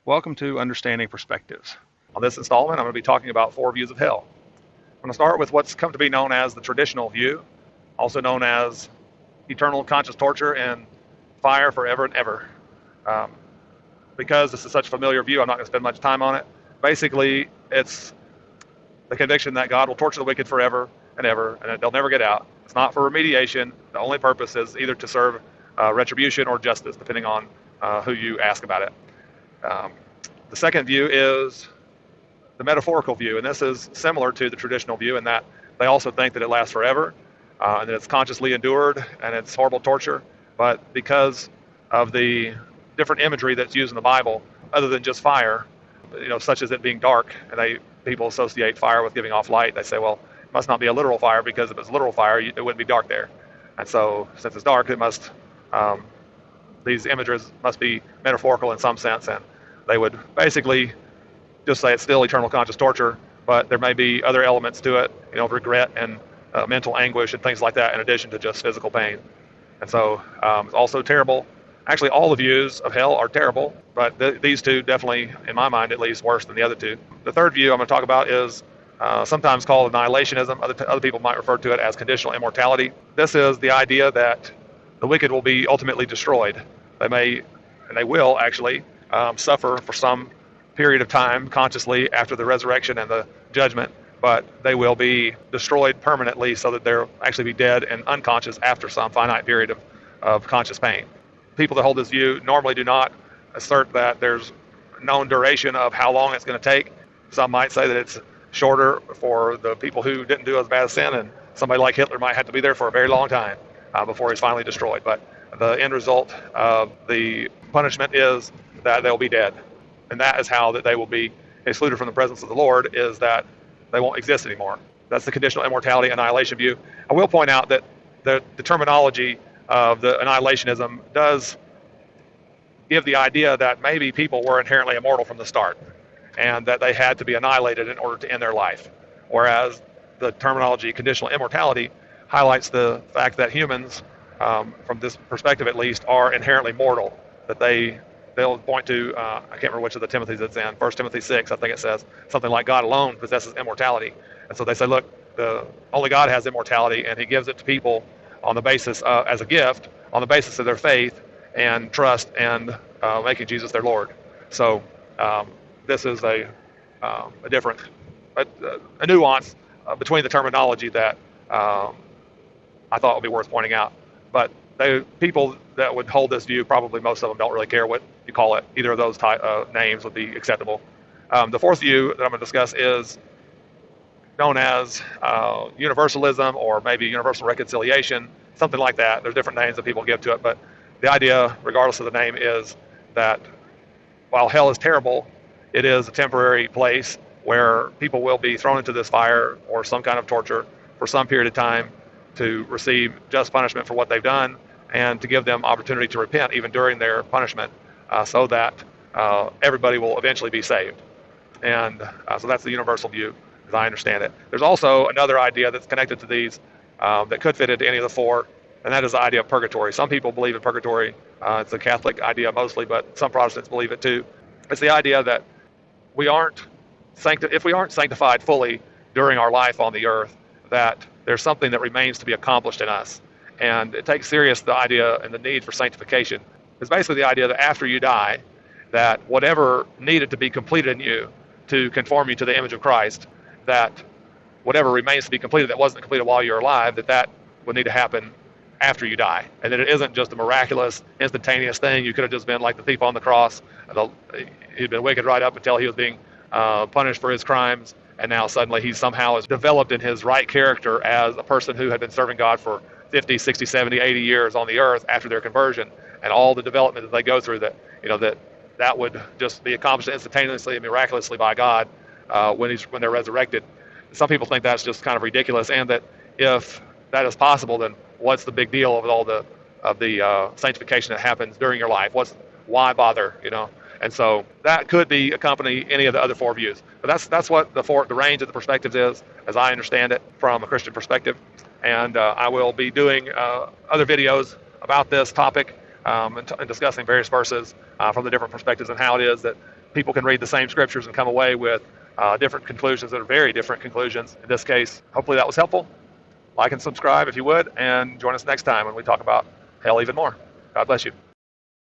Welcome to Understanding Perspectives. On this installment, I'm going to be talking about four views of hell. I'm going to start with what's come to be known as the traditional view, also known as eternal conscious torture and fire forever and ever. Um, because this is such a familiar view, I'm not going to spend much time on it. Basically, it's the conviction that God will torture the wicked forever and ever, and that they'll never get out. It's not for remediation. The only purpose is either to serve retribution or justice, depending on who you ask about it. Um, the second view is the metaphorical view, and this is similar to the traditional view in that they also think that it lasts forever, and that it's consciously endured, and it's horrible torture. But because of the different imagery that's used in the Bible, other than just fire, such as it being dark, and people associate fire with giving off light. They say, well, it must not be a literal fire, because if it's literal fire, it wouldn't be dark there. And so, since it's dark, these images must be metaphorical in some sense, and they would basically just say it's still eternal conscious torture, but there may be other elements to it, regret and mental anguish and things like that, in addition to just physical pain. And so it's also terrible. Actually, all the views of hell are terrible, but these two definitely, in my mind at least, worse than the other two. The third view I'm going to talk about is sometimes called annihilationism. Other people might refer to it as conditional immortality. This is the idea that the wicked will be ultimately destroyed. They may, and they will actually, suffer for some period of time consciously after the resurrection and the judgment, but they will be destroyed permanently, so that they'll actually be dead and unconscious after some finite period of conscious pain. People that hold this view normally do not assert that there's known duration of how long it's going to take. Some might say that it's shorter for the people who didn't do as bad a sin, and somebody like Hitler might have to be there for a very long time before he's finally destroyed. But the end result of the punishment is that they'll be dead. And that is how that they will be excluded from the presence of the Lord, is that they won't exist anymore. That's the conditional immortality annihilation view. I will point out that the terminology of the annihilationism does give the idea that maybe people were inherently immortal from the start, and that they had to be annihilated in order to end their life. Whereas the terminology conditional immortality highlights the fact that humans, from this perspective at least, are inherently mortal, that they'll point to, I can't remember which of the Timothy's it's in, 1 Timothy 6, I think it says, something like God alone possesses immortality. And so they say, look, only God has immortality, and he gives it to people on the basis, as a gift, on the basis of their faith and trust and making Jesus their Lord. So this is a different, a nuance between the terminology that I thought would be worth pointing out. But people that would hold this view, probably most of them don't really care what you call it. Either of those names would be acceptable. The fourth view that I'm going to discuss is known as universalism, or maybe universal reconciliation, something like that. There's different names that people give to it, but the idea, regardless of the name, is that while hell is terrible, it is a temporary place where people will be thrown into this fire or some kind of torture for some period of time to receive just punishment for what they've done, and to give them opportunity to repent even during their punishment, so that everybody will eventually be saved. And so that's the universal view, as I understand it. There's also another idea that's connected to these that could fit into any of the four, and that is the idea of purgatory. Some people believe in purgatory. It's a Catholic idea mostly, but some Protestants believe it too. It's the idea that if we aren't sanctified fully during our life on the earth, that there's something that remains to be accomplished in us. And it takes serious the idea and the need for sanctification. It's basically the idea that after you die, that whatever needed to be completed in you to conform you to the image of Christ, that whatever remains to be completed that wasn't completed while you're alive, that would need to happen after you die. And that it isn't just a miraculous, instantaneous thing. You could have just been like the thief on the cross. He'd been wicked right up until he was being punished for his crimes. And now suddenly he somehow has developed in his right character as a person who had been serving God for 50, 60, 70, 80 years on the earth after their conversion, and all the development that they go through, that would just be accomplished instantaneously and miraculously by God when they're resurrected. Some people think that's just kind of ridiculous, and that if that is possible, then what's the big deal of all the sanctification that happens during your life? Why bother? And so that could be accompany any of the other four views. But that's what the range of the perspectives is, as I understand it, from a Christian perspective. And I will be doing other videos about this topic and discussing various verses from the different perspectives, and how it is that people can read the same scriptures and come away with different conclusions that are very different conclusions. In this case, hopefully that was helpful. Like and subscribe if you would, and join us next time when we talk about hell even more. God bless you.